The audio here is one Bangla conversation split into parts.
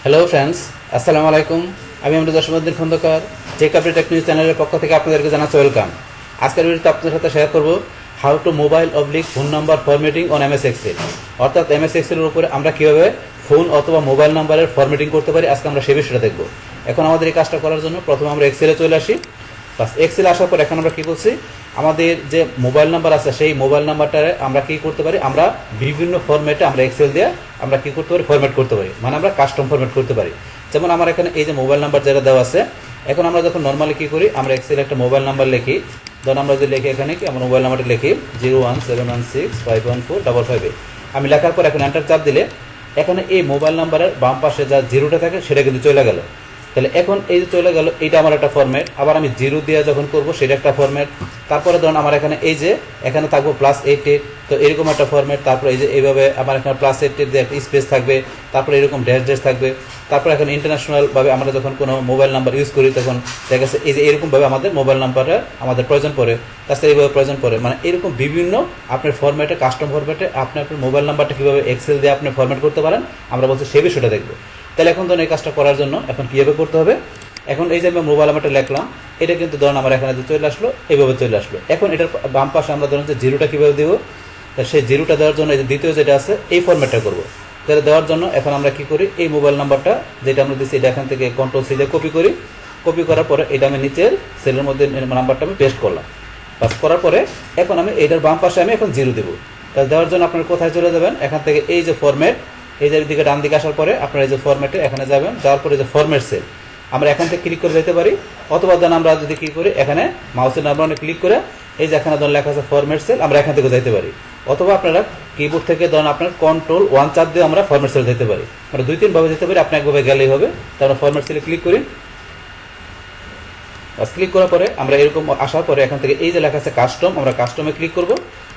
হ্যালো ফ্রেন্ডস, আসসালামু আলাইকুম। আমি আমাদের Jasimuddin Khandakar tech update tech news চ্যানেলের পক্ষ থেকে আপনাদেরকে জানাচ্ছি ওয়েলকাম। আজকের ভিডিওতে আপনাদের সাথে শেয়ার করব how to mobile oblique phone number formatting on MS Excel. অর্থাৎ এমএস এক্সেলের উপরে আমরা কীভাবে ফোন অথবা মোবাইল নাম্বারের ফরম্যাটিং করতে পারি, আজকে আমরা সেই বিষয়টা দেখব। এখন আমাদের এই কাজটা করার জন্য প্রথমে আমরা এক্সেলে চলে আসি। বাস এক্সেলে আসার পর এখন আমরা কী করছি, আমাদের যে মোবাইল নাম্বার আছে সেই মোবাইল নাম্বারটারে আমরা কী করতে পারি, আমরা বিভিন্ন ফরম্যাটে আমরা এক্সেল দিয়ে আমরা কী করতে পারি, ফরম্যাট করতে পারি, মানে আমরা কাস্টম ফরম্যাট করতে পারি। যেমন আমার এখানে এই যে মোবাইল নাম্বার যেটা দেওয়া আছে, এখন আমরা যখন নর্মালি কী করি, আমরা এক্সেলে একটা মোবাইল নাম্বার লিখি। ধরুন আমরা যদি লিখি এখানে কি আমরা মোবাইল নাম্বারটা লিখি 01716514558। আমি লেখার পর এখন এন্টার চাপ দিলে এখানে এই মোবাইল নাম্বারের বাম পাশে যা জিরোটা থাকে সেটা কিন্তু চলে গেল। তাহলে এখন এই যে চলে গেল, এইটা আমার একটা ফরম্যাট। আবার আমি জিরো দিয়ে যখন করব সেটা একটা ফরম্যাট। তারপরে ধরুন আমার এখানে এই যে এখানে থাকবো +88, তো এরকম একটা ফরম্যাট। তারপরে এই যে এইভাবে আমার এখানে +88 দিয়ে একটা স্পেস থাকবে, তারপরে এরকম ড্যাশ থাকবে। তারপরে এখন ইন্টারন্যাশনালভাবে আমরা যখন কোনো মোবাইল নাম্বার ইউজ করি তখন দেখা গেছে এই যে এরকমভাবে আমাদের মোবাইল নাম্বারটা আমাদের প্রয়োজন পড়ে, তাছাড়া এইভাবে প্রয়োজন পড়ে, মানে এরকম বিভিন্ন আপনার ফরম্যাটে, কাস্টম ফরম্যাটে আপনি আপনার মোবাইল নাম্বারটা কীভাবে এক্সেল দিয়ে আপনি ফরম্যাট করতে পারেন, আমরা বলছি সেই বিষয়টা দেখবো। তাহলে এখন ধরুন এই কাজটা করার জন্য এখন কীভাবে করতে হবে, এখন এই যে আমি মোবাইল নাম্বারটা লিখলাম, এটা কিন্তু ধরুন আমার এখানে চলে আসলো, এইভাবে চলে আসলো। এখন এটার বাম পাশে আমরা ধরুন যে জিরোটা কীভাবে দেবো, সেই জিরোটা দেওয়ার জন্য এই যে দ্বিতীয় যেটা আছে এই ফরম্যাটটা করবো। তাহলে দেওয়ার জন্য এখন আমরা কী করি, এই মোবাইল নাম্বারটা যেটা আমরা দিচ্ছি এটা এখান থেকে কন্ট্রোল-C দিয়ে কপি করি। কপি করার পরে এটা আমি নিচের সেলের মধ্যে নাম্বারটা আমি পেস্ট করলাম। পাস করার পরে এখন আমি এইটার বাম পাশে আমি এখন জিরো দেবো। তাহলে দেওয়ার জন্য আপনার কোথায় চলে যাবেন, এখান থেকে এই যে ফরম্যাট, এই যে দিকে ডান দিকে আসার পরে আপনার এই যে ফরম্যাটে এখানে যাবেন, যাওয়ার পরে যে ফরম্যাট সেল আমরা এখান থেকে ক্লিক করে যেতে পারি। অথবা দেন আমরা যদি কী করি, এখানে মাউসের নাম্বার ক্লিক করে এই যে এখানে ধরুন লেখা আছে ফরম্যাট সেল, আমরা এখান থেকে যেতে পারি। অথবা আপনারা কিবোর্ড থেকে ধরুন আপনার Ctrl+1 চাপ দিয়ে আমরা ফরম্যাট সেল যেতে পারি, মানে 2-3 ভাবে যেতে পারি, আপনি একভাবে গেলেই হবে। তারপরে ফরম্যাট সেলে ক্লিক করি। বাস ক্লিক করার পরে আমরা এরকম আসার পরে এখান থেকে এই যে লেখা আছে কাস্টম, আমরা কাস্টমে ক্লিক করব।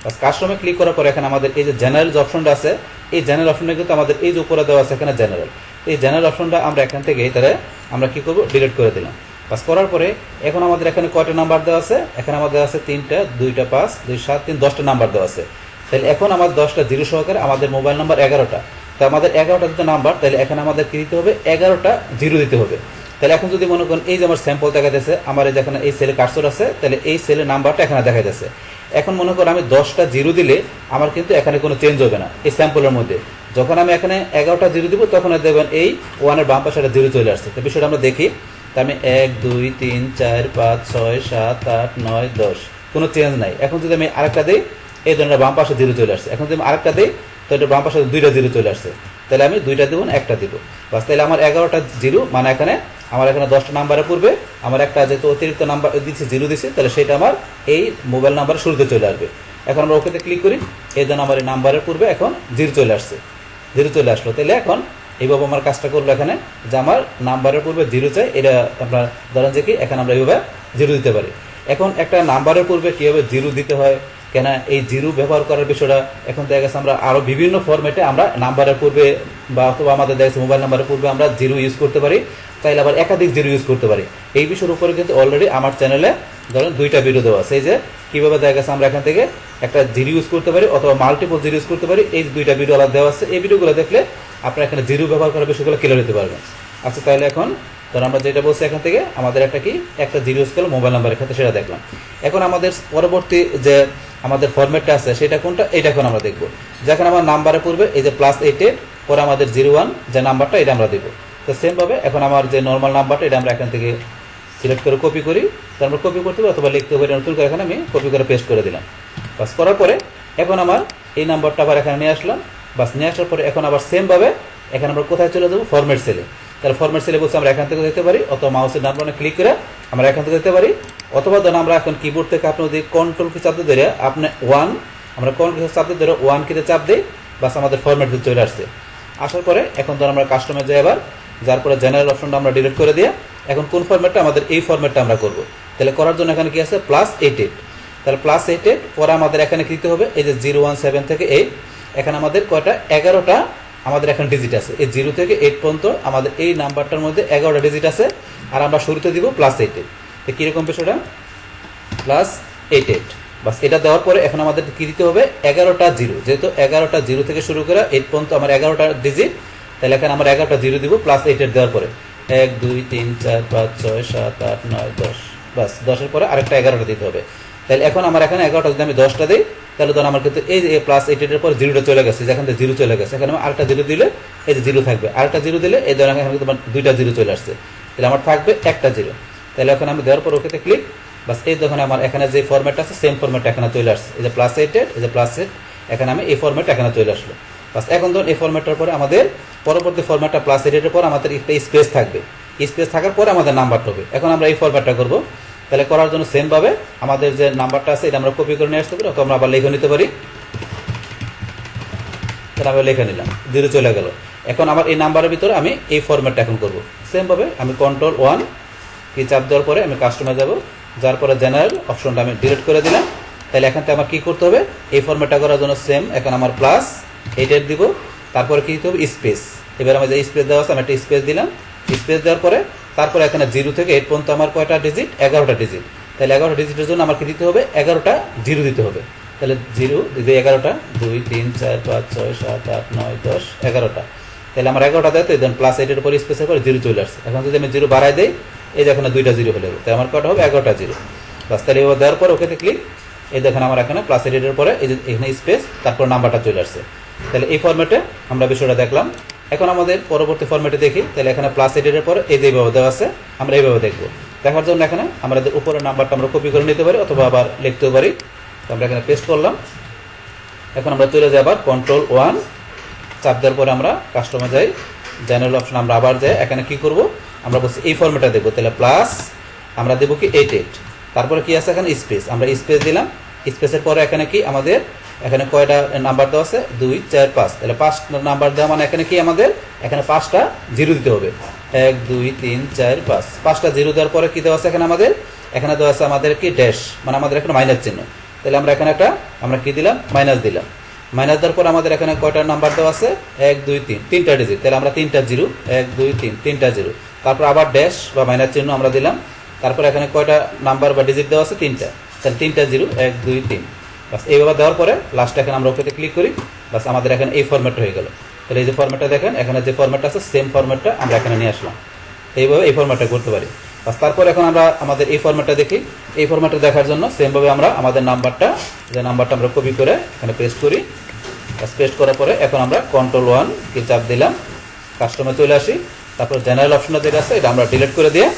বাস কাস্টমে ক্লিক করার পরে এখানে আমাদের এই যে জেনারেল যে অপশনটা আছে, এই জেনারেল অপশনটা কিন্তু আমাদের এই যে উপরে দেওয়া আছে এখানে জেনারেল, এই জেনারেল অপশনটা আমরা এখান থেকে এটারে আমরা কী করবো, ডিলিট করে দিলাম। বাস করার পরে এখন আমাদের এখানে কয়টা নাম্বার দেওয়া আছে, এখানে আমাদের আছে 3টা, 2টা 5, 2 7 3 10টা নাম্বার দেওয়া আছে। তাহলে এখন আমার 10টা জিরো সহকারে আমাদের মোবাইল নাম্বার 11টা। তো আমাদের 11টা দিতে নাম্বার, তাহলে এখানে আমাদের কী দিতে হবে, 11টা জিরো দিতে হবে। তাহলে এখন যদি মনে করেন এই যে আমার স্যাম্পল দেখা যাচ্ছে, আমার এই যেখানে এই সেলে কার্সর আছে, তাহলে এই সেলের নাম্বারটা এখানে দেখা যাচ্ছে। এখন মনে করেন আমি 10টা জিরো দিলে আমার কিন্তু এখানে কোনো চেঞ্জ হবে না এই স্যাম্পলের মধ্যে। যখন আমি এখানে 11টা জিরো দিব তখন দেখবেন এই ওয়ানের বাম পাশে একটা জিরো চলে আসছে। তো বিষয়টা আমরা দেখি। তা আমি 1 2 3 4 5 6 7 8 9 10 কোনো চেঞ্জ নাই। এখন যদি আমি আরেকটা দিই, এই ধরনের বাম পাশে জিরো চলে আসছে। এখন যদি আমি আরেকটা দিই, তো এটা বাম পাশে 2টা জিরো চলে আসছে। তাহলে আমি 2টা দেবো না, একটা দিব। বাস তাহলে আমার 11টা জিরো, মানে এখানে আমার এখানে 10টা নাম্বারের পূর্বে আমার একটা যেহেতু অতিরিক্ত নাম্বার দিচ্ছি, জিরো দিচ্ছি, তাহলে সেটা আমার এই মোবাইল নাম্বারের শুরুতে চলে আসবে। এখন আমরা ওকেতে ক্লিক করি, এই জন্য আমার এই নাম্বারের পূর্বে এখন জিরো চলে আসছে, জিরো চলে আসলো। তাহলে এখন এইভাবে আমার কাজটা করবো, এখানে যে আমার নাম্বারের পূর্বে জিরো চাই, এটা আপনার ধরেন যে কি এখানে আমরা এইভাবে জিরো দিতে পারি। এখন একটা নাম্বারের পূর্বে কীভাবে জিরো দিতে হয়, কেন এই জিরো ব্যবহার করার বিষয়টা এখন দেখা গেছে আমরা আরও বিভিন্ন ফরম্যাটে আমরা নাম্বারের পূর্বে বা অথবা আমাদের দেখা গেছে মোবাইল নাম্বারের পূর্বে আমরা জিরো ইউজ করতে পারি, চাইলে আবার একাধিক জিরো ইউজ করতে পারি। এই বিষয়ের উপরে কিন্তু অলরেডি আমার চ্যানেলে ধরেন 2টা ভিডিও দেওয়া আছে, এই যে কীভাবে দেখা গেছে আমরা এখান থেকে একটা জিরো ইউজ করতে পারি অথবা মাল্টিপল জিরো ইউজ করতে পারি, এই 2টা ভিডিও আলাদা দেওয়া আছে। এই ভিডিওগুলো দেখলে আপনারা এখানে জিরো ব্যবহার করার বিষয়গুলো ক্লিয়ার হতে পারবেন। আচ্ছা, তাহলে এখন ধর আমরা যেটা বলছি এখান থেকে আমাদের একটা জিরো ইউজ করলো মোবাইল নাম্বারের ক্ষেত্রে, সেটা দেখলাম। এখন আমাদের পরবর্তী যে আমাদের ফরম্যাটটা আছে সেটা কোনটা, এইটা এখন আমরা দেখবো। যেখানে আমার নাম্বারের পূর্বে এই যে +88 পরে আমাদের 01 যে নাম্বারটা, এটা আমরা দেবো। তো সেমভাবে এখন আমার যে নর্মাল নাম্বারটা, এটা আমরা এখান থেকে সিলেক্ট করে কপি করি। তো আমরা কপি করতে পারি অথবা লিখতে পারি, নতুন করে এখানে আমি কপি করে পেস্ট করে দিলাম। বাস করার পরে এখন আমার এই নাম্বারটা আবার এখানে নিয়ে আসলাম। বাস নিয়ে আসার পরে এখন আবার সেমভাবে এখানে আমরা কোথায় চলে যাবো, ফরম্যাট সেলে। তাহলে ফরম্যাট সেলে বলছে আমরা এখান থেকে যেতে পারি, অথবা মাউসের নাম্বারে ক্লিক করে আমরা এখান থেকে যেতে পারি। অথবা ধরুন আমরা এখন কিবোর্ড থেকে আপনি যদি কন্ট্রোল কি চাপতে ধরে আপনি আমরা কন্ট্রোল চাপতে ধরে 1 কিতে চাপ দিই, বাস আমাদের ফরম্যাট চলে আসছে। আসার পরে এখন ধর আমরা কাস্টমার যাই, আবার যার পরে জেনারেল অপশনটা আমরা ডিলিট করে দিয়ে এখন কোন ফরম্যাটটা, আমাদের এই ফরম্যাটটা আমরা করব। তাহলে করার জন্য এখানে কি আছে, +88। তাহলে +88 পরে আমাদের এখানে দিতে হবে এই যে 017 থেকে 8, এখানে আমাদের কয়টা, 11টা আমাদের এখানে ডিজিট আছে। এই 0 থেকে 8 পর্যন্ত আমাদের এই নাম্বারটার মধ্যে 11টা ডিজিট আছে, আর আমরা শুরুতে দিব +88। তো কীরকম বিষয়টা, +88। বাস এটা দেওয়ার পরে এখন আমাদের কী দিতে হবে, 11টা জিরো, যেহেতু 11টা জিরো থেকে শুরু করে 8 পর্যন্ত আমার 11টা ডিজিট, তাহলে এখানে আমরা 11টা জিরো দিব প্লাস 8 দেওয়ার পরে 1 2 3 4 5 6 7 8 9 10, বাস 10-এর পরে আরেকটা 11টা দিতে হবে। তাহলে এখন আমার এখানে 11টা যদি আমি 10টা দিই তাহলে ধরুন আমার কিন্তু এই যে প্লাস 8 পর জিরোটা চলে গেছে, যেখান থেকে জিরো চলে গেছে, এখানে আরেকটা জিরো দিলে এই যে জিরো থাকবে, আরেকটা জিরো দিলে এই ধরনের এখানে তোমার দুইটা জিরো চলে আসছে, তাহলে আমার থাকবে একটা জিরো। তাহলে এখন আমি দেওয়ার পর ওকেতে ক্লিক, বাস এই যখন আমার এখানে যে ফরম্যাট আছে সেম ফরম্যাট এখানে চলে আসছে, এই যে প্লাস 8 এই যে প্লাস 8 এখানে আমি এই ফরম্যাট এখানে চলে আসলো। বাস এখন ধরুন এই ফরম্যাটটার পরে আমাদের পরবর্তী ফরম্যাটটা প্লাস 8 পর আমাদের একটা স্পেস থাকবে, স্পেস থাকার পরে আমাদের নাম্বারটা হবে। এখন আমরা এই ফরম্যাটটা করব, তাহলে করার জন্য সেম ভাবে আমাদের যে নাম্বারটা আছে এটা আমরা কপি করে নিয়ে আসতে পারি, অথবা আমরা আবার লিখে নিতে পারি। তাহলে আমি লিখে নিলাম, জিরো চলে গেল। এখন আমার এই নাম্বারের ভিতরে আমি এই ফরম্যাটটা এখন করব সেম ভাবে। আমি Ctrl+1 কি চাপ দেওয়ার পরে আমি কাস্টমার যাব, যার পরে জেনারেল অপশনটা আমি ডিলিট করে দিলাম। তাহলে এখান থেকে আমার কি করতে হবে, এই ফরম্যাটটা করার জন্য সেম এখন আমার প্লাস 8 দিব, তারপরে কি দিতে হবে স্পেস। এবার আমার যে স্পেস দেওয়া আছে আমি একটা স্পেস দিলাম, স্পেস দেওয়ার পরে তারপরে এখানে 0 থেকে 8 পর্যন্ত আমার কয়টা ডিজিট, 11টা ডিজিট। তাহলে 11টা ডিজিটের জন্য আমার কি দিতে হবে, 11টা জিরো দিতে হবে। তাহলে জিরো দিতে 11টা 2 3 4 5 6 7 8 9 10 11টা। তাহলে আমার 11টা দেয়, তো দেন প্লাস 8 পরে স্পেসের পরে জিরো চলে আসছে। এখন যদি আমি জিরো বাড়াই দেই, এই যে এখানে দুইটা জিরো হলে তাহলে আমার কয়টা হবে, 11টা জিরো। বাস তাহলে এবার দেওয়ার পর ওকেতে ক্লিক, এই দেখেন আমার এখানে প্লাস 8 পরে এই যে এখানে স্পেস তারপর নাম্বারটা চলে আসছে। তাহলে এই ফরম্যাটে আমরা বিষয়টা দেখলাম। এখন আমাদের পরবর্তী ফরম্যাটে দেখি, তাহলে এখানে প্লাস 8 পরে এই যে এইভাবে দেওয়া আছে, আমরা এইভাবে দেখবো। দেখার জন্য এখানে আমাদের উপরের নাম্বারটা আমরা কপি করে নিতে পারি অথবা আবার লিখতেও পারি। তো আমরা এখানে পেস্ট করলাম। এখন আমরা চলে যাই আবার Ctrl+1 চাপ দেওয়ার পরে আমরা কাস্টমার যাই, জেনারেল অপশন আমরা আবার যাই। এখানে কি করব, আমরা বলছি এই ফরম্যাটটা দেবো, তাহলে প্লাস আমরা দেবো কি 8, তারপরে কি আছে এখানে স্পেস, আমরা স্পেস দিলাম। স্পেসের পরে এখানে কি আমাদের এখানে কয়টা নাম্বার দেওয়া আছে, 2 4 5, তাহলে 5 নাম্বার দেওয়া মানে এখানে কি আমাদের এখানে 5টা জিরো দিতে হবে, 1 2 3 4 5, 5টা জিরো দেওয়ার পরে কি দেওয়া আছে এখানে আমাদের, এখানে দেওয়া আছে আমাদের কি ড্যাশ, মানে আমাদের এখানে মাইনাস চিহ্ন। তাহলে আমরা এখানে একটা আমরা কি দিলাম, মাইনাস দিলাম। মাইনাস দেওয়ার পর আমাদের এখানে কয়টা নাম্বার দেওয়া আছে, 1 2 3, তিনটা ডিজিট, তাহলে আমরা তিনটা জিরো, 1 2 3 তিনটা জিরো, তারপর আবার ড্যাশ বা মাইনাস চিহ্ন আমরা দিলাম। তারপর এখানে কয়টা নাম্বার বা ডিজিট দেওয়া আছে, তিনটা, তাহলে তিনটা জিরো, 1 2 3। বাস এইভাবে দেওয়ার পরে লাস্টে এখন আমরা ওকেতে ক্লিক করি, বাস আমাদের এখানে এই ফরম্যাটটা হয়ে গেল। তাহলে এই যে ফরম্যাটটা দেখেন, এখানে যে ফরম্যাটটা আছে সেম ফরম্যাটটা আমরা এখানে নিয়ে আসলাম। এইভাবে এই ফরম্যাটটা করতে পারি। বাস তারপর এখন আমরা আমাদের এই ফরম্যাটটা দেখি। এই ফরম্যাটটা দেখার জন্য সেমভাবে আমরা আমাদের নাম্বারটা, যে নাম্বারটা আমরা কপি করে এখানে পেস্ট করি। বাস পেস্ট করার পরে এখন আমরা Ctrl+1 কি চাপ দিলাম, কাস্টমার চলে আসি। তারপর জেনারেল অপশনটা যেটা আছে এটা আমরা ডিলিট করে দিয়ে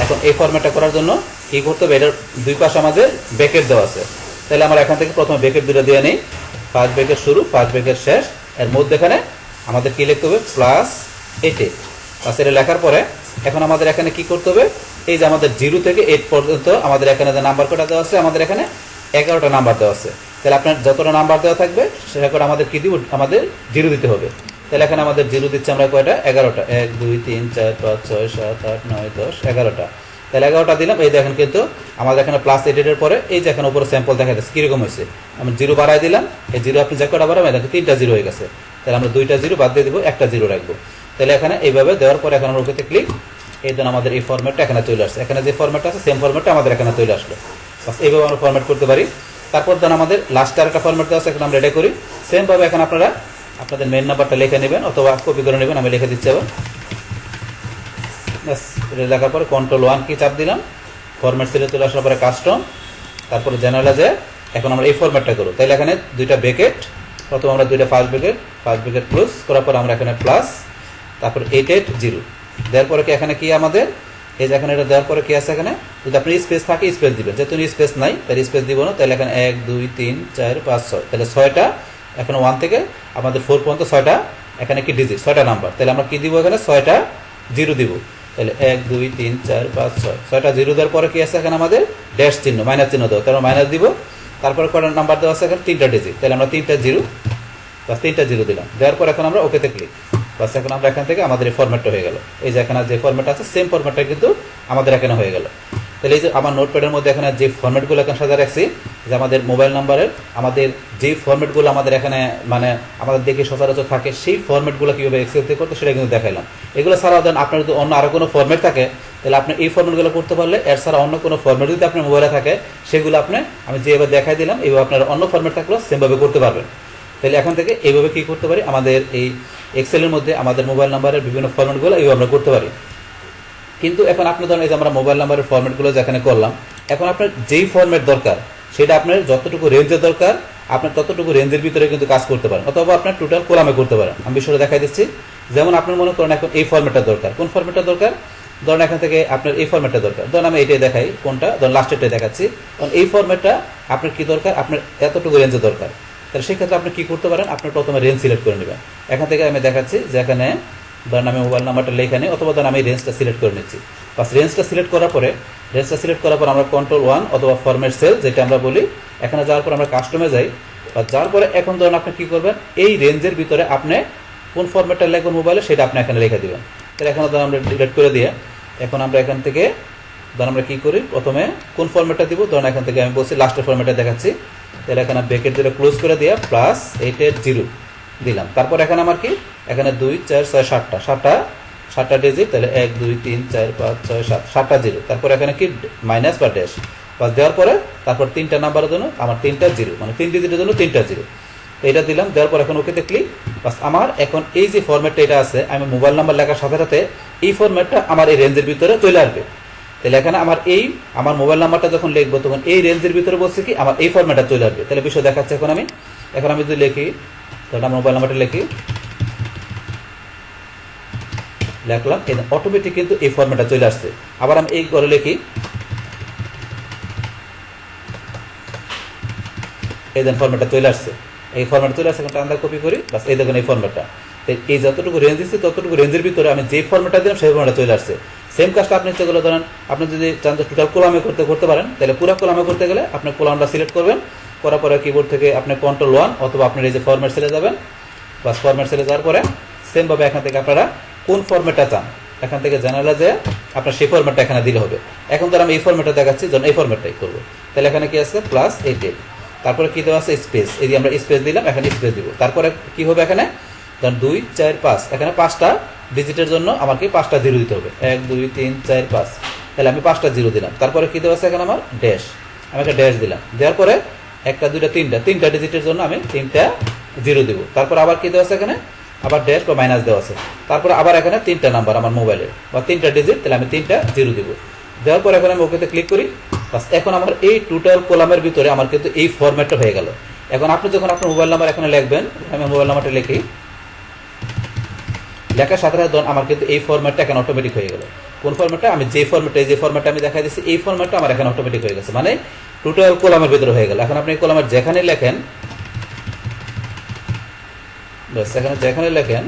এখন এই ফরম্যাটটা করার জন্য কি করতে হবে, এটার দুই পাশে আমাদের ব্র্যাকেট দেওয়া আছে। তাহলে আমরা এখান থেকে প্রথমে ব্র্যাকেট দুটো দিয়ে নিই, ফার্স্ট ব্র্যাকেট শুরু, ফার্স্ট ব্র্যাকেট শেষ, এর মধ্যে এখানে আমাদের কি লিখতে হবে, প্লাস 8। বাস এটা লেখার পরে এখন আমাদের এখানে কি করতে হবে, এই যে আমাদের 0 থেকে 8 পর্যন্ত আমাদের এখানে যে নাম্বার কটা দেওয়া আছে, আমাদের এখানে 11টা নাম্বার দেওয়া আছে। তাহলে আপনার যতটা নাম্বার দেওয়া থাকবে সেটা করে আমাদের কি দিব, আমাদের জিরো দিতে হবে। তাহলে এখানে আমাদের জিরো দিচ্ছে আমরা কয়টা, 11টা, 1 2 3 4 5 6 7 8 9 10 11টা। তাহলে 11টা দিলাম। এই দেখেন কিন্তু আমাদের এখানে প্লাস 8 পরে এই যে এখানে উপরে স্যাম্পল দেখা যাচ্ছে কিরকম হয়েছে, আমি জিরো বাড়াই দিলাম। এই জিরো আপনি যে কটা বাড়াবেন দেখেন 3টা জিরো হয়ে গেছে। তাহলে আমরা 2টা জিরো বাদ দিয়ে দিব, একটা জিরো রাখবো। তাহলে এখানে এইভাবে দেওয়ার পরে এখন আমরা ওকেতে ক্লিক, এই জন্য আমাদের এই ফরম্যাটটা এখানে চলে আসছে। এখানে যে ফরম্যাটটা আছে সেম ফরম্যাটটা আমাদের এখানে চলে আসলো। বাস এইভাবে আমরা ফরম্যাট করতে পারি। তারপর দেন আমাদের লাস্টে আরেকটা ফরম্যাট দেওয়া আছে, এখন আমরা এটা করি সেমভাবে। এখন আপনারা আপনাদের মেন নাম্বারটা লিখে নেবেন অথবা কপি করে নেবেন, আমি লিখে দিচ্ছি আবার। ব্যাস এটা লেখার পরে Ctrl+1 কি চাপ দিলাম, ফরম্যাট সেলে চলে আসার পরে কাস্টম, তারপরে জেনারেলে যে এখন আমরা এই ফরম্যাটটা করব। তাহলে এখানে দুইটা ব্র্যাকেট, প্রথম আমরা দুইটা ফার্স্ট ব্র্যাকেট ক্লোজ করার পর আমরা এখানে প্লাস, তারপর 8 8 0 দেওয়ার পরে কি এখানে কি আমাদের এই যে এখানে এটা দেওয়ার পরে কি আছে, এখানে যদি আপনি স্পেস থাকে স্পেস দিবেন, যেহেতু স্পেস নাই তাহলে স্পেস দিব না। তাহলে এখানে 1 2 3 4 5 6, তাহলে 6টা এখন 1 থেকে আমাদের 4 পর্যন্ত 6টা এখানে কি ডিজিট, 6টা নাম্বার। তাহলে আমরা কি দিব, এখানে 6টা জিরো দিব। তাহলে 1 2 3 4 5 6, 6টা জিরো দেওয়ার পরে কি আছে এখানে আমাদের ড্যাশ চিহ্ন, মাইনাস চিহ্ন দেওয়া, তাহলে মাইনাস দিব। তারপরে কয়টা নাম্বার দেওয়া আছে এখানে 3টা ডিজিট, তাহলে আমরা 3টা জিরো প্লাস 3টা জিরো দিলাম। দেওয়ার পর এখন আমরা ওকেতে ক্লিক, বাস এখন আমরা এখান থেকে আমাদের এই ফরম্যাটটা হয়ে গেল। এই যে এখানে যে ফরম্যাট আছে সেম ফরম্যাটটা কিন্তু আমাদের এখানে হয়ে গেল। তাহলে এই যে আমার নোটপ্যাডের মধ্যে এখানে যে ফরম্যাটগুলো এখানে সাজা রাখছি, যে আমাদের মোবাইল নাম্বারের আমাদের যে ফরম্যাটগুলো আমাদের এখানে মানে আমাদের দেখে সচরাচর থাকে, সেই ফরম্যাটগুলো কীভাবে এক্সেল থেকে করতে সেটা কিন্তু দেখাইলাম। এগুলো ছাড়াও দেন আপনার যদি অন্য আরও কোনো ফরম্যাট থাকে, তাহলে আপনি এই ফরম্যাটগুলো করতে পারলে এর ছাড়া অন্য কোনো ফরম্যাট যদি আপনার মোবাইলে থাকে সেগুলো আপনি আমি যেভাবে দেখাই দিলাম এইভাবে আপনার অন্য ফরম্যাট থাকলেও সেমভাবে করতে পারবেন। তাহলে এখন থেকে এইভাবে কি করতে পারি, আমাদের এই এক্সেলের মধ্যে আমাদের মোবাইল নাম্বারের বিভিন্ন ফরম্যাটগুলো এইভাবে আমরা করতে পারি। কিন্তু এখন আপনি ধরেন এই যে আমরা মোবাইল নাম্বারের ফরম্যাটগুলো যেখানে করলাম, এখন আপনার যেই ফরম্যাট দরকার সেটা আপনার যতটুকু রেঞ্জের দরকার আপনার ততটুকু রেঞ্জের ভিতরে কিন্তু কাজ করতে পারেন, অথবা আপনার টোটাল কলামে করতে পারেন। আমি বিষয়টা দেখাই দিচ্ছি। যেমন আপনার মনে করেন এখন এই ফরম্যাটটা দরকার, কোন ফরম্যাটটা দরকার, ধরেন এখান থেকে আপনার এই ফরম্যাটটা দরকার, ধরেন আমি এটাই দেখাই কোনটা, ধরেন লাস্টেরটাই দেখাচ্ছি। কারণ এই ফরম্যাটটা আপনার কি দরকার, আপনার এতটুকু রেঞ্জে দরকার। তাহলে সেক্ষেত্রে আপনি কি করতে পারেন, আপনার প্রথমে রেঞ্জ সিলেক্ট করে নেবেন। এখান থেকে আমি দেখাচ্ছি যে এখানে ধরেন আমি মোবাইল নাম্বারটা লেখা নেই, অথবা ধরেন আমি রেঞ্জটা সিলেক্ট করে নিচ্ছি। বাস রেঞ্জটা সিলেক্ট করার পরে আমরা কন্ট্রোল 1 অথবা ফরম্যাট সেল যেটা আমরা বলি, এখানে যাওয়ার পর আমরা কাস্টমে যাই। বা যাওয়ার পরে এখন ধরুন আপনি কী করবেন, এই রেঞ্জের ভিতরে আপনি কোন ফরম্যাটটা লিখবেন মোবাইলে সেটা আপনি এখানে লিখে দেবেন। তাহলে এখানে ধরুন আমরা ডিলিট করে দিয়ে এখন আমরা এখান থেকে ধরুন আমরা কী করি, প্রথমে কোন ফরম্যাটটা দিব, ধরুন এখান থেকে আমি বলছি লাস্টের ফরম্যাটটা দেখাচ্ছি। তাহলে এখানে ব্রেকেট দিয়ে ক্লোজ করে দিয়ে +880 দিলাম। তারপর এখানে আমার কি, এখানে 2 4 6 7টা ডিজিট, তাহলে 1 2 3 4 5 6 7 7টা জিরো। তারপর এখানে কি মাইনাস বা ড্যাশ বাস দেওয়ার পরে তারপর 3টা নাম্বারের জন্য আমার 3টা জিরো, মানে 3 ডিজিটের জন্য 3টা জিরো, এটা দিলাম। দেওয়ার পর এখন ওকেতে ক্লিক। বাস আমার এখন এই যে ফরম্যাটটা এটা আছে, আমি মোবাইল নাম্বার লেখার সাথে সাথে এই ফরম্যাটটা আমার এই রেঞ্জের ভিতরে চলে আসবে। তাহলে এখানে আমার মোবাইল নাম্বারটা যখন লিখবো তখন এই রেঞ্জের ভিতরে বলছে কি আমার এই ফরম্যাটটা চলে আসবে। তাহলে বিষয় দেখাচ্ছে এখন আমি যদি লিখি, তাহলে আমার মোবাইল নাম্বারটা লিখলাম, অটোমেটিক কিন্তু এই ফরম্যাটটা চলে আসছে। আবার আমি এই করে লিখি, এই দেন ফরম্যাটটা চলে আসছে, এই ফরম্যাট চলে আসছে। এখন আমরা কপি করি, বাস এই দেখুন এই ফরম্যাটটা। এই যতটুকু রেঞ্জ দিচ্ছি ততটুকু রেঞ্জের ভিতরে আমি যে ফরম্যাটটা দিলাম সেই ফরম্যাটটা চলে আসছে। সেম কাজটা আপনি ইচ্ছে করলে ধরেন আপনি যদি চান যে টোটাল কলামে করতে পারেন, তাহলে পুরো কলামে করতে গেলে আপনি কলামটা সিলেক্ট করবেন, করার পরে কিবোর্ড থেকে আপনি কন্ট্রোল 1 অথবা আপনার এই যে ফরম্যাট সেলে যাবেন। বাস ফরম্যাট সেলে যাওয়ার পরে সেমভাবে এখান থেকে আপনারা কোন ফরম্যাটটা চান, এখান থেকে জানালা যে আপনার সেই ফরম্যাটটা এখানে দিলে হবে। এখন ধর আমি এই ফরম্যাটটা দেখাচ্ছি, যখন এই ফরম্যাটটাই করবো, তাহলে এখানে কি আছে +8, তারপরে কি দেওয়া আছে স্পেস, এই যে আমরা স্পেস দিলাম, এখানে স্পেস দিব। তারপরে কি হবে, এখানে ধরুন 2 4 5, এখানে 5টা ডিজিটের জন্য আমাকে 5টা জিরো দিতে হবে, 1 2 3 4 5, তাহলে আমি 5টা জিরো দিলাম। তারপরে কি দেওয়া আছে এখানে আমার ড্যাশ, আমি একটা ড্যাশ দিলাম। দেওয়ার পরে 1 2 3টা ডিজিটের জন্য আমি 3টা জিরো দিব। তারপর আবার কি দেওয়া আছে এখানে, আবার ড্যাশ বা মাইনাস দেওয়া আছে। তারপরে আবার এখানে 3টা নাম্বার আমার মোবাইলের বা 3টা ডিজিট, তাহলে আমি 3টা জিরো দিব। দেওয়ার পর এখন আমি ওকেতে ক্লিক করি। বাস এখন আমার এই টোটাল কলামের ভিতরে আমার কিন্তু এই ফরম্যাটটা হয়ে গেল। এখন আপনি যখন আপনার মোবাইল নাম্বার এখানে লিখবেন, আমি মোবাইল নাম্বারটা লিখি, লেখার সাথে সাথে আমার কিন্তু এই ফরম্যাটটা এখানে অটোমেটিক হয়ে গেল। কোন ফরম্যাটটা, আমি যে ফরম্যাটটা আমি দেখাই দিচ্ছি, এই ফরম্যাটটা আমার এখানে অটোমেটিক হয়ে গেছে, মানে টোটাল কলামের ভিতরে হয়ে গেল। এখন আপনি কলামের যেখানে লেখেন, বাস এখানে যেখানে লেখেন,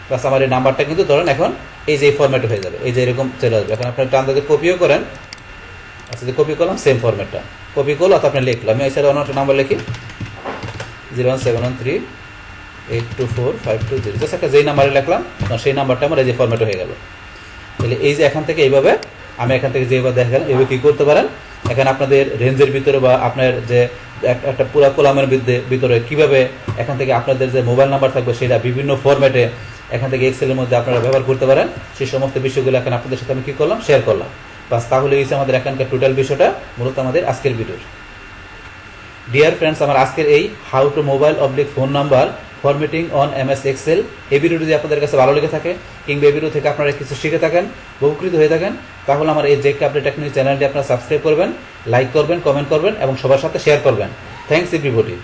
বাস আমার এই নাম্বারটা কিন্তু ধরেন এখন এই যে ফরম্যাট হয়ে যাবে, এই যে এরকম চলে আসবে। এখন আপনি টান দিয়ে কপিও করেন, আচ্ছা যে কপি করলাম সেম ফরম্যাটটা কপি করলো, অর্থাৎ আপনি লিখলো, আমি এছাড়া অন্য একটা নাম্বার লিখি 01713824520, জাস্ট একটা যেই নাম্বারে লিখলাম সেই নাম্বারটা আমার এই যে ফরম্যাট হয়ে গেল। তাহলে এই যে এখান থেকে এইভাবে আমি এখান থেকে যেভাবে দেখালাম এইভাবে কী করতে পারেন, এখানে আপনাদের রেঞ্জের ভিতরে বা আপনার যে একটা পুরা কলামের ভিতরে কীভাবে এখান থেকে আপনাদের যে মোবাইল নাম্বার থাকবে সেটা বিভিন্ন ফরম্যাটে এখান থেকে এক্সেলের মধ্যে আপনারা ব্যবহার করতে পারেন। সেই সমস্ত বিষয়গুলো এখন আপনাদের সাথে আমি কী করলাম, শেয়ার করলাম। বাস তাহলে এই আমাদের এখানকার টোটাল বিষয়টা মূলত আমাদের আজকের ভিডিওর। ডিয়ার ফ্রেন্ডস, আমার আজকের এই how to mobile oblique phone number formatting on MS Excel এই ভিডিওটি যদি আপনাদের কাছে ভালো লেগে থাকে কিংবা এই ভিডিও থেকে আপনারা কিছু শিখে থাকেন, উপকৃত হয়ে থাকেন, তাহলে আমার এই জেকে আপডেট টেকনিক চ্যানেলটি আপনারা সাবস্ক্রাইব করবেন, লাইক করবেন, কমেন্ট করবেন এবং সবার সাথে শেয়ার করবেন। Thanks everybody.